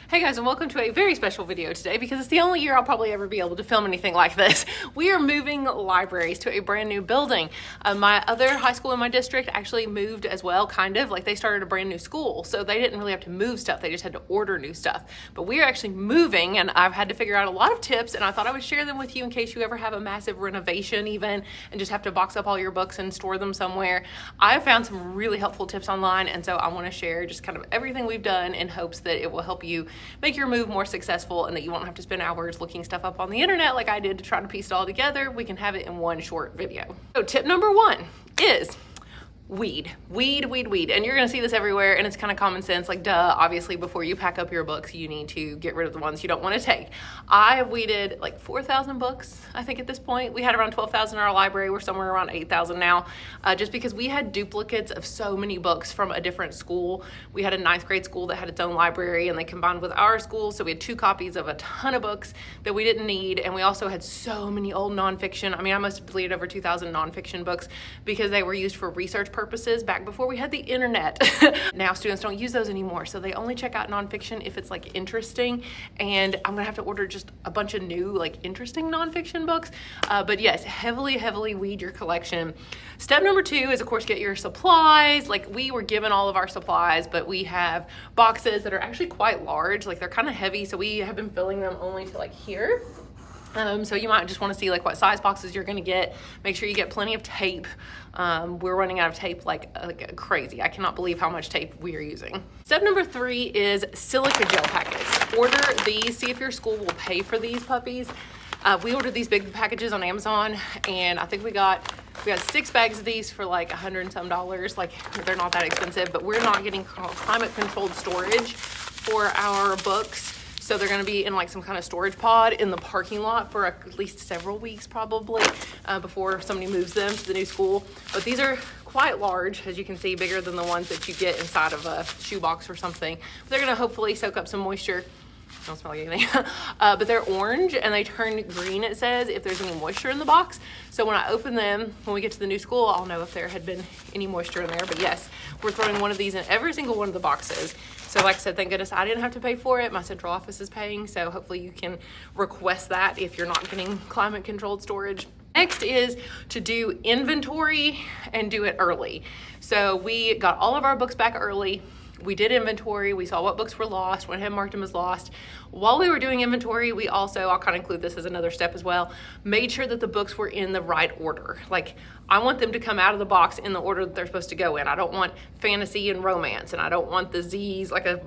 Hey guys, and welcome to a very special video today because it's the only year I'll probably ever be able to film anything like this. We are moving libraries to a brand new building. My other high school in my district actually moved as well, kind of. Like they started a brand new school, so they didn't really have to move stuff, they just had to order new stuff. But we are actually moving and I've had to figure out a lot of tips, and I thought I would share them with you in case you ever have a massive renovation even and just have to box up all your books and store them somewhere. I found some really helpful tips online, and so I want to share just kind of everything we've done in hopes that it will help you make your move more successful and that you won't have to spend hours looking stuff up on the internet like I did to try to piece it all together. We can have it in one short video. So tip number one is weed. And you're gonna see this everywhere, and it's kind of common sense, like duh, obviously before you pack up your books you need to get rid of the ones you don't want to take. I have weeded like 4,000 books, I think at this point. We had around 12,000 in our library. We're somewhere around 8,000 now, just because we had duplicates of so many books from a different school. We had a 9th grade school that had its own library and they combined with our school, so we had 2 copies of a ton of books that we didn't need, and we also had so many old nonfiction. I mean, I must have deleted over 2,000 nonfiction books because they were used for research purposes back before we had the internet. Now students don't use those anymore, so they only check out nonfiction if it's like interesting, and I'm gonna have to order just a bunch of new like interesting nonfiction books. But yes, heavily weed your collection. Step number 2 is of course get your supplies. Like we were given all of our supplies, but we have boxes that are actually quite large, like they're kind of heavy, so we have been filling them only to like here. So you might just want to see like what size boxes you're going to get. Make sure you get plenty of tape. We're running out of tape like crazy. I cannot believe how much tape we are using. Step number 3 is silica gel packets. Order these. See if your school will pay for these puppies. We ordered these big packages on Amazon, and I think we got 6 bags of these for like $100 and some. Like they're not that expensive, but we're not getting climate controlled storage for our books. So they're gonna be in like some kind of storage pod in the parking lot for at least several weeks probably, before somebody moves them to the new school. But these are quite large, as you can see, bigger than the ones that you get inside of a shoebox or something. But they're gonna hopefully soak up some moisture. Don't smell like anything. But they're orange and they turn green, it says, if there's any moisture in the box. So when I open them, when we get to the new school, I'll know if there had been any moisture in there. But yes, we're throwing one of these in every single one of the boxes. So like I said, thank goodness I didn't have to pay for it. My central office is paying, so hopefully you can request that if you're not getting climate controlled storage. Next is to do inventory and do it early. So we got all of our books back early. We did inventory, we saw what books were lost, went ahead and marked them as lost. While we were doing inventory, we also, I'll kind of include this as another step as well, made sure that the books were in the right order. Like I want them to come out of the box in the order that they're supposed to go in. I don't want fantasy and romance, and I don't want the Z's, like a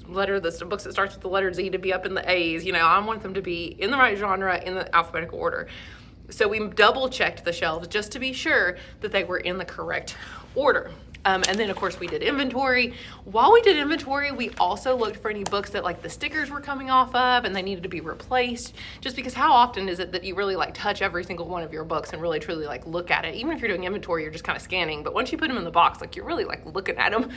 letter, the books that starts with the letter Z to be up in the A's. You know, I want them to be in the right genre, in the alphabetical order. So we double checked the shelves just to be sure that they were in the correct order. And then of course we did inventory. While we did inventory, we also looked for any books that like the stickers were coming off of and they needed to be replaced, just because how often is it that you really like touch every single one of your books and really truly like look at it? Even if you're doing inventory, you're just kind of scanning, but once you put them in the box, like you're really like looking at them.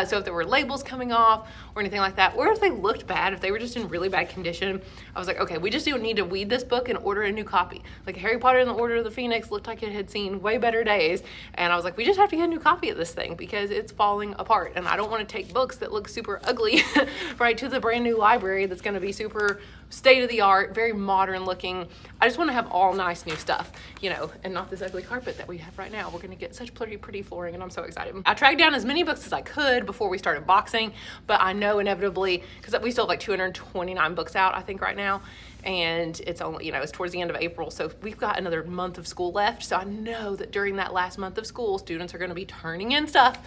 So if there were labels coming off or anything like that, or if they looked bad, if they were just in really bad condition, I was like, okay, we just don't need to weed this book and order a new copy. Like Harry Potter and the Order of the Phoenix looked like it had seen way better days, and I was like, we just have to get a new copy of this thing because it's falling apart, and I don't want to take books that look super ugly right to the brand new library that's going to be super state-of-the-art, very modern looking. I just want to have all nice new stuff, you know, and not this ugly carpet that we have right now. We're going to get such pretty flooring, and I'm so excited. I tracked down as many books as I could before we started boxing, but I know inevitably, because we still have like 229 books out I think right now, and it's only, you know, it's towards the end of April, so we've got another month of school left. So I know that during that last month of school, students are going to be turning in stuff.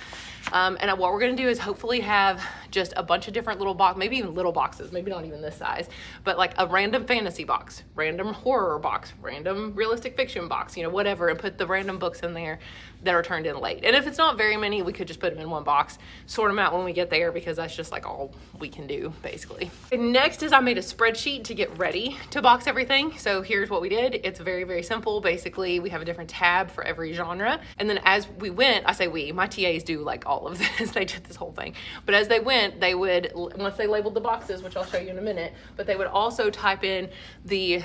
And what we're going to do is hopefully have just a bunch of different little boxes, maybe even little boxes, maybe not even this size, but like a random fantasy box, random horror box, random realistic fiction box, you know, whatever, and put the random books in there that are turned in late. And if it's not very many, we could just put them in one box, sort them out when we get there, because that's just like all we can do basically. And next is I made a spreadsheet to get ready to box everything. So here's what we did. It's very simple. Basically, we have a different tab for every genre. And then as we went, I say we, my TAs do like all of this. They did this whole thing. But as they went, they would, once they labeled the boxes, which I'll show you in a minute, but they would also type in the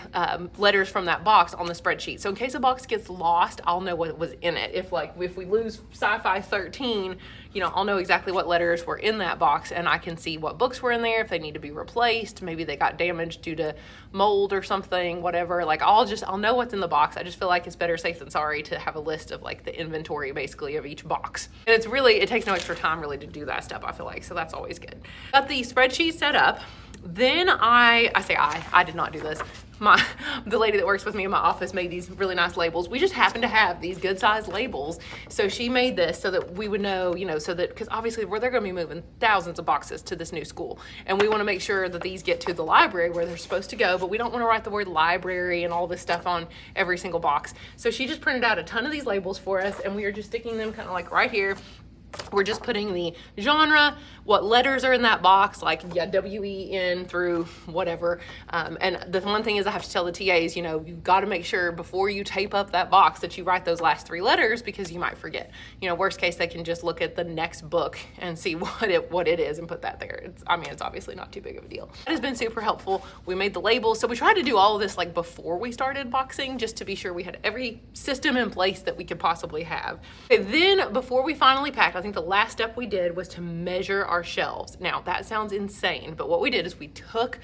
letters from that box on the spreadsheet. So in case a box gets lost, I'll know what was in it. If we lose Sci-Fi 13, you know, I'll know exactly what letters were in that box, and I can see what books were in there, if they need to be replaced, maybe they got damaged due to mold or something, whatever. Like I'll know what's in the box. I just feel like it's better safe than sorry to have a list of like the inventory basically of each box. And it takes no extra time really to do that stuff, I feel like, so that's always good. Got the spreadsheet set up. Then I did not do this. The lady that works with me in my office made these really nice labels. We just happen to have these good sized labels. So she made this so that we would know, you know, so that, because obviously they're going to be moving thousands of boxes to this new school. And we want to make sure that these get to the library where they're supposed to go, but we don't want to write the word library and all this stuff on every single box. So she just printed out a ton of these labels for us, and we are just sticking them kind of like right here. We're just putting the genre, what letters are in that box, like W-E-N through whatever. And the one thing is I have to tell the TAs, you know, you've got to make sure before you tape up that box that you write those last 3 letters, because you might forget. You know, worst case, they can just look at the next book and see what it is and put that there. It's obviously not too big of a deal. It has been super helpful. We made the labels. So we tried to do all of this like before we started boxing, just to be sure we had every system in place that we could possibly have. Okay, then before we finally packed, I think the last step we did was to measure our shelves. Now that sounds insane, but what we did is we took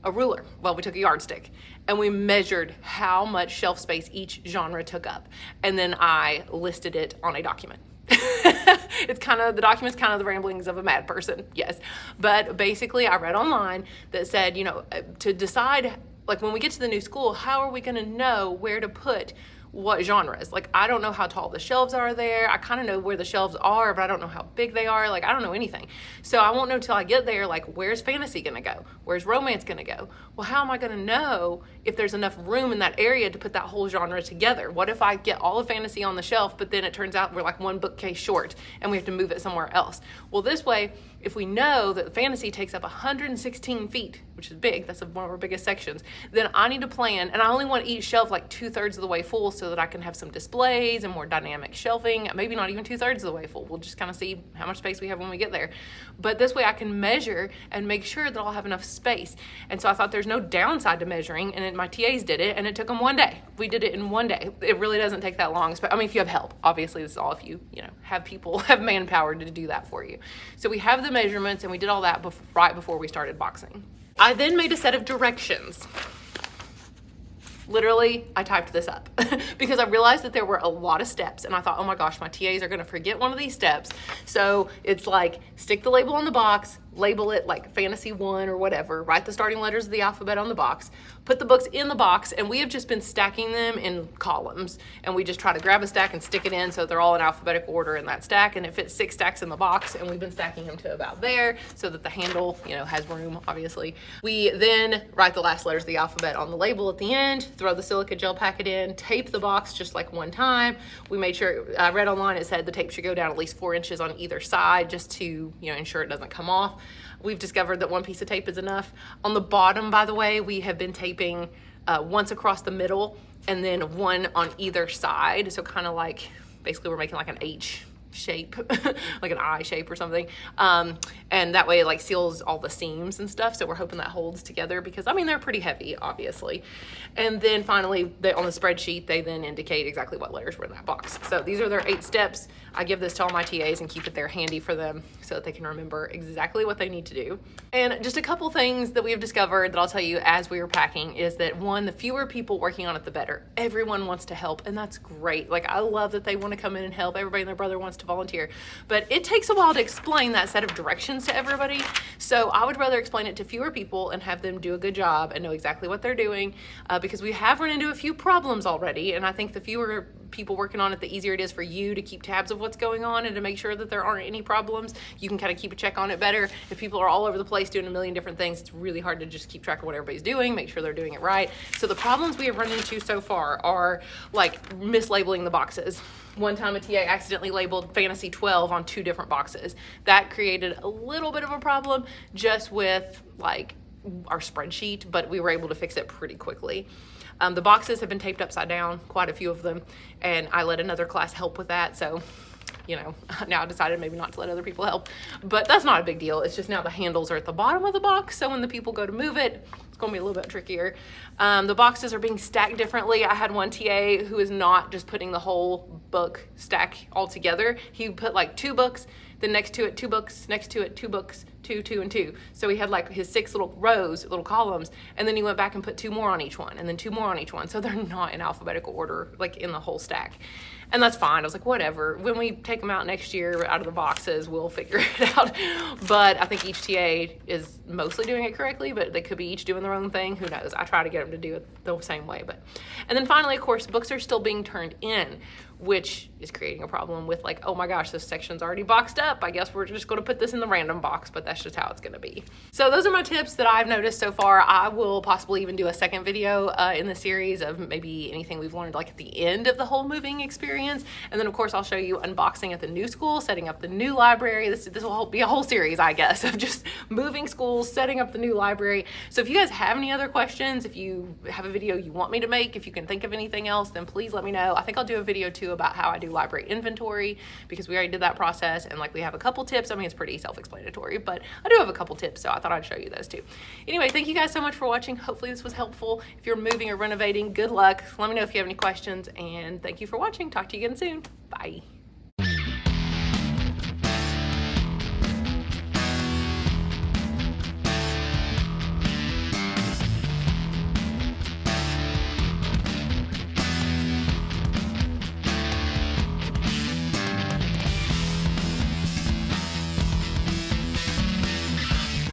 a ruler, we took a yardstick, and we measured how much shelf space each genre took up. And then I listed it on a document. The document's kind of the ramblings of a mad person, yes. But basically I read online that said, you know, to decide, like when we get to the new school, how are we gonna know where to put what genres? Like, I don't know how tall the shelves are there. I kind of know where the shelves are, but I don't know how big they are. Like, I don't know anything. So I won't know till I get there, like, where's fantasy gonna go? Where's romance gonna go? Well, how am I gonna know if there's enough room in that area to put that whole genre together? What if I get all of fantasy on the shelf, but then it turns out we're like 1 bookcase short and we have to move it somewhere else? Well, this way, if we know that fantasy takes up 116 feet, which is big, that's one of our biggest sections, then I need to plan, and I only want each shelf like 2/3 of the way full so that I can have some displays and more dynamic shelving. Maybe not even 2/3 of the way full. We'll just kind of see how much space we have when we get there. But this way I can measure and make sure that I'll have enough space. And so I thought there's no downside to measuring, and then my TAs did it, and it took them 1 day. We did it in 1 day. It really doesn't take that long. I mean, if you have help, obviously this is all if you have manpower to do that for you. So we have the measurements, and we did all that right before we started boxing. I then made a set of directions. Literally, I typed this up because I realized that there were a lot of steps, and I thought, oh my gosh, my TAs are gonna forget one of these steps. So it's like, stick the label on the box, label it like Fantasy 1 or whatever, write the starting letters of the alphabet on the box, put the books in the box, and we have just been stacking them in columns, and we just try to grab a stack and stick it in so they're all in alphabetical order in that stack, and it fits 6 stacks in the box, and we've been stacking them to about there so that the handle, has room, obviously. We then write the last letters of the alphabet on the label at the end, throw the silica gel packet in, tape the box just like 1 time. We made sure, I read online, it said the tape should go down at least 4 inches on either side just to, ensure it doesn't come off. We've discovered that 1 piece of tape is enough. On the bottom, by the way, we have been taping once across the middle and then 1 on either side. So kind of like, basically we're making like an H shape, like an eye shape or something. And that way it like seals all the seams and stuff. So we're hoping that holds together because they're pretty heavy, obviously. And then finally on the spreadsheet, they then indicate exactly what letters were in that box. So these are their 8 steps. I give this to all my TAs and keep it there handy for them so that they can remember exactly what they need to do. And just a couple things that we have discovered that I'll tell you as we were packing is that 1, the fewer people working on it, the better. Everyone wants to help, and that's great. Like, I love that they want to come in and help. Everybody and their brother wants to volunteer, but it takes a while to explain that set of directions to everybody. So I would rather explain it to fewer people and have them do a good job and know exactly what they're doing, because we have run into a few problems already, and I think the fewer people working on it, the easier it is for you to keep tabs of what's going on and to make sure that there aren't any problems. You can kind of keep a check on it better. If people are all over the place doing a million different things, it's really hard to just keep track of what everybody's doing, make sure they're doing it right. So the problems we have run into so far are like mislabeling the boxes. One time a TA accidentally labeled Fantasy 12 on 2 different boxes. That created a little bit of a problem just with like our spreadsheet, but we were able to fix it pretty quickly. The boxes have been taped upside down, quite a few of them, and I let another class help with that. So, now I decided maybe not to let other people help, but that's not a big deal. It's just now the handles are at the bottom of the box. So when the people go to move it, It's gonna be a little bit trickier. The boxes are being stacked differently. I had one TA who is not just putting the whole book stack all together. He put like 2 books, then next to it 2 books, next to it 2 books, 2, 2, and 2. So he had like his 6 little rows, little columns, and then he went back and put 2 more on each one, and then 2 more on each one. So they're not in alphabetical order, like in the whole stack. And that's fine. I was like, whatever. When we take them out next year out of the boxes, we'll figure it out. But I think each TA is mostly doing it correctly, but they could be each doing their own thing. Who knows? I try to get them to do it the same way. And then finally, of course, books are still being turned in, which is creating a problem with like, oh my gosh, this section's already boxed up. I guess we're just going to put this in the random box, but that's just how it's going to be. So those are my tips that I've noticed so far. I will possibly even do a second video in the series of maybe anything we've learned like at the end of the whole moving experience. And then of course I'll show you unboxing at the new school, setting up the new library. This will be a whole series, I guess, of just moving schools, setting up the new library. So if you guys have any other questions, if you have a video you want me to make, if you can think of anything else, then please let me know. I think I'll do a video too about how I do library inventory, because we already did that process, and like we have a couple tips. I mean, it's pretty self-explanatory, but I do have a couple tips, so I thought I'd show you those too. Anyway, thank you guys so much for watching. Hopefully this was helpful. If you're moving or renovating, good luck. Let me know if you have any questions, and thank you for watching. Talk to you again soon. Bye.